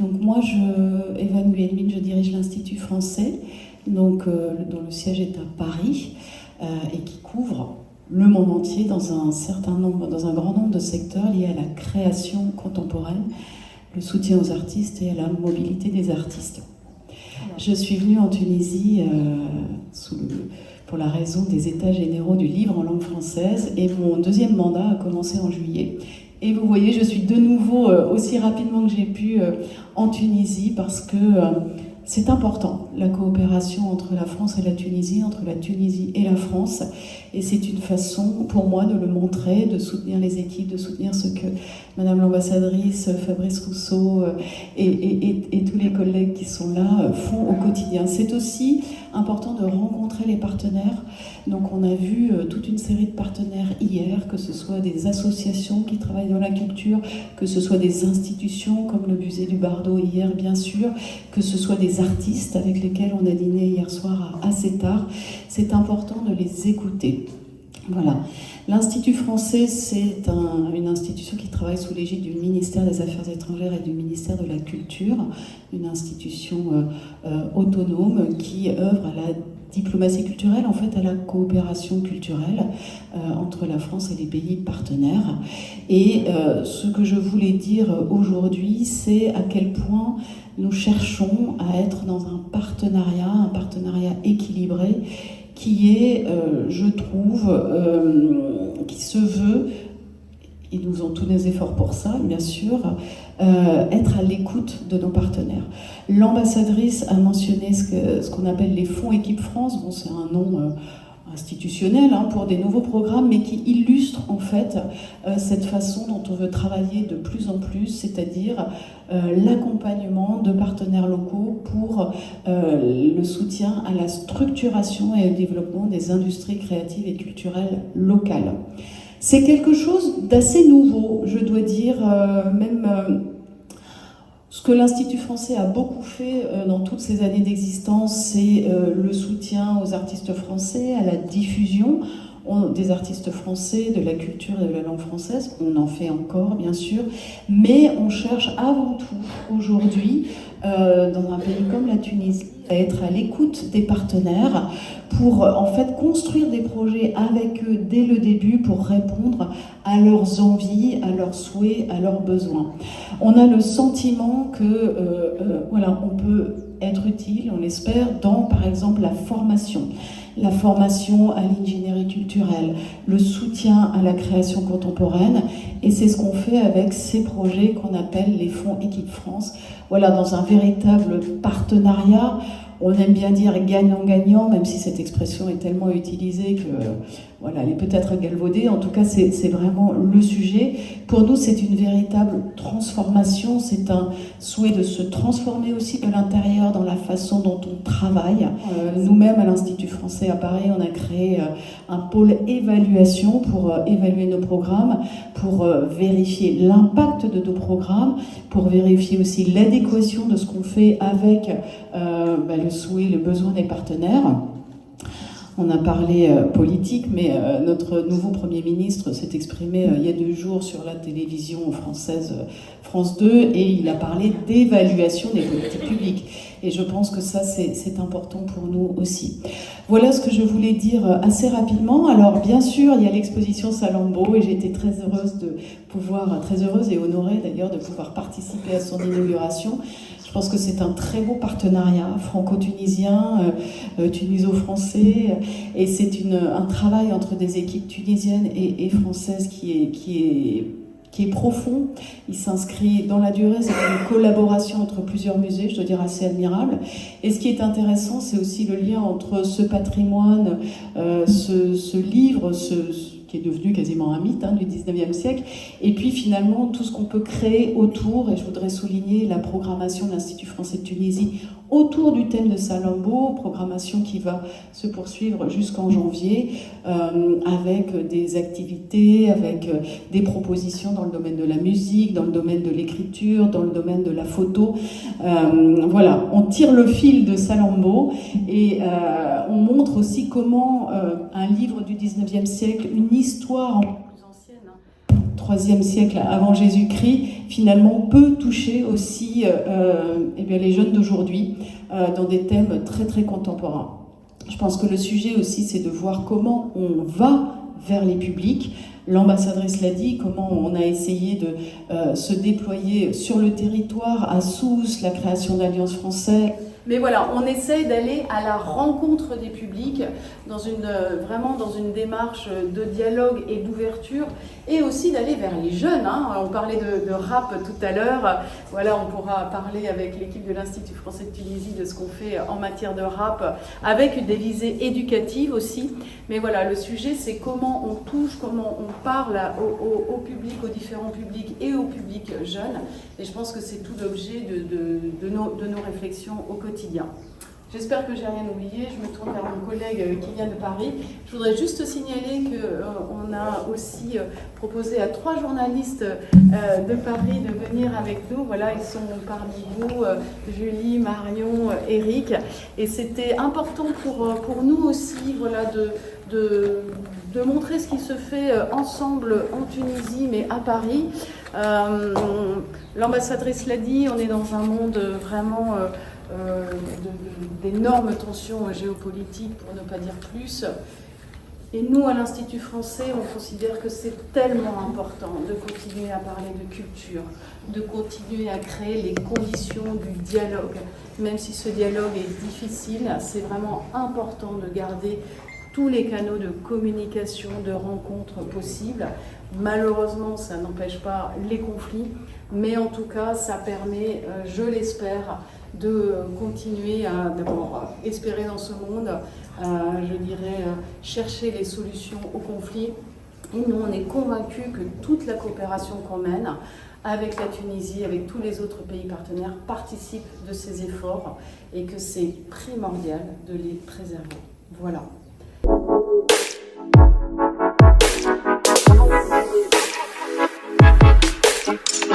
Donc moi, Evan Guillemine, je dirige l'Institut français, donc, dont le siège est à Paris, et qui couvre le monde entier dans un grand nombre de secteurs liés à la création contemporaine, le soutien aux artistes et à la mobilité des artistes. Je suis venue en Tunisie pour la raison des états généraux du livre en langue française, et mon deuxième mandat a commencé en juillet. Et vous voyez, je suis de nouveau aussi rapidement que j'ai pu en Tunisie, parce que c'est important, la coopération entre la France et la Tunisie, entre la Tunisie et la France. Et c'est une façon pour moi de le montrer, de soutenir les équipes, de soutenir ce que Madame l'ambassadrice, Fabrice Rousseau et tous les collègues qui sont là font au quotidien. C'est aussi important de rencontrer les partenaires. Donc on a vu toute une série de partenaires hier, que ce soit des associations qui travaillent dans la culture, que ce soit des institutions comme le Musée du Bardo hier bien sûr, que ce soit des artistes avec lesquels on a dîné hier soir assez tard. C'est important de les écouter. Voilà. L'Institut français, c'est une institution qui travaille sous l'égide du ministère des Affaires étrangères et du ministère de la Culture, une institution autonome qui œuvre à la diplomatie culturelle, en fait à la coopération culturelle entre la France et les pays partenaires. Et ce que je voulais dire aujourd'hui, c'est à quel point nous cherchons à être dans un partenariat équilibré, qui est, je trouve, qui se veut, et nous faisons tous les efforts pour ça, bien sûr, être à l'écoute de nos partenaires. L'ambassadrice a mentionné ce qu'on appelle les fonds Équipe France. Bon, c'est un nom institutionnel pour des nouveaux programmes, mais qui illustre en fait cette façon dont on veut travailler de plus en plus, c'est-à-dire l'accompagnement de partenaires locaux pour le soutien à la structuration et au développement des industries créatives et culturelles locales. C'est quelque chose d'assez nouveau, je dois dire, ce que l'Institut français a beaucoup fait dans toutes ces années d'existence, c'est le soutien aux artistes français, à la diffusion des artistes français, de la culture et de la langue française. On en fait encore, bien sûr, mais on cherche avant tout, aujourd'hui, dans un pays comme la Tunisie, à être à l'écoute des partenaires pour en fait construire des projets avec eux dès le début pour répondre à leurs envies, à leurs souhaits, à leurs besoins. On a le sentiment que voilà, on peut être utile, on l'espère, dans par exemple la formation à l'ingénierie culturelle, le soutien à la création contemporaine, et c'est ce qu'on fait avec ces projets qu'on appelle les fonds Équipe France. Voilà, dans un véritable partenariat. On aime bien dire gagnant-gagnant, même si cette expression est tellement utilisée que voilà, elle est peut-être galvaudée. En tout cas, c'est vraiment le sujet. Pour nous, c'est une véritable transformation. C'est un souhait de se transformer aussi de l'intérieur dans la façon dont on travaille. Nous-mêmes, à l'Institut français à Paris, on a créé un pôle évaluation pour évaluer nos programmes, pour vérifier l'impact de nos programmes, pour vérifier aussi l'adéquation de ce qu'on fait avec le souhait, le besoin des partenaires. On a parlé politique, mais notre nouveau Premier ministre s'est exprimé il y a 2 jours sur la télévision française France 2, et il a parlé d'évaluation des politiques publiques. Et je pense que ça, c'est important pour nous aussi. Voilà ce que je voulais dire assez rapidement. Alors, bien sûr, il y a l'exposition Salammbô, et j'ai été très heureuse et honorée d'ailleurs de pouvoir participer à son inauguration. Je pense que c'est un très beau partenariat franco-tunisien, tuniso-français, et c'est un travail entre des équipes tunisiennes et françaises qui est profond. Il s'inscrit dans la durée, c'est une collaboration entre plusieurs musées, je dois dire assez admirable. Et ce qui est intéressant, c'est aussi le lien entre ce patrimoine, ce livre, qui est devenu quasiment un mythe du 19e siècle, et puis finalement tout ce qu'on peut créer autour, et je voudrais souligner la programmation de l'Institut français de Tunisie autour du thème de Salammbô, programmation qui va se poursuivre jusqu'en janvier, avec des activités, avec des propositions dans le domaine de la musique, dans le domaine de l'écriture, dans le domaine de la photo. Voilà, on tire le fil de Salammbô, et on montre aussi comment un livre du 19e siècle, une histoire en plus ancienne, IIIe siècle avant Jésus-Christ, finalement peut toucher aussi eh bien, les jeunes d'aujourd'hui dans des thèmes très très contemporains. Je pense que le sujet aussi, c'est de voir comment on va vers les publics. L'ambassadrice l'a dit, comment on a essayé de se déployer sur le territoire, à Sousse, la création d'Alliance française. Mais voilà, on essaye d'aller à la rencontre des publics vraiment dans une démarche de dialogue et d'ouverture, et aussi d'aller vers les jeunes. On parlait de rap tout à l'heure. Voilà, on pourra parler avec l'équipe de l'Institut français de Tunisie de ce qu'on fait en matière de rap, avec des visées éducatives aussi. Mais voilà, le sujet, c'est comment on touche, comment on parle au public, aux différents publics et au public jeune. Et je pense que c'est tout l'objet de nos réflexions au quotidien. J'espère que j'ai rien oublié. Je me tourne vers mon collègue qui vient de Paris. Je voudrais juste signaler qu'on a aussi proposé à 3 journalistes de Paris de venir avec nous. Voilà, ils sont parmi vous, Julie, Marion, Eric. Et c'était important pour nous aussi, voilà, de montrer ce qui se fait ensemble en Tunisie, mais à Paris. L'ambassadrice l'a dit, on est dans un monde vraiment d'énormes tensions géopolitiques, pour ne pas dire plus. Et nous, à l'Institut français, on considère que c'est tellement important de continuer à parler de culture, de continuer à créer les conditions du dialogue. Même si ce dialogue est difficile, c'est vraiment important de garder tous les canaux de communication, de rencontres possibles. Malheureusement, ça n'empêche pas les conflits, mais en tout cas, ça permet, je l'espère, de continuer à d'abord espérer dans ce monde, je dirais, chercher les solutions aux conflits. Et nous, on est convaincus que toute la coopération qu'on mène avec la Tunisie, avec tous les autres pays partenaires, participe de ces efforts et que c'est primordial de les préserver. Voilà.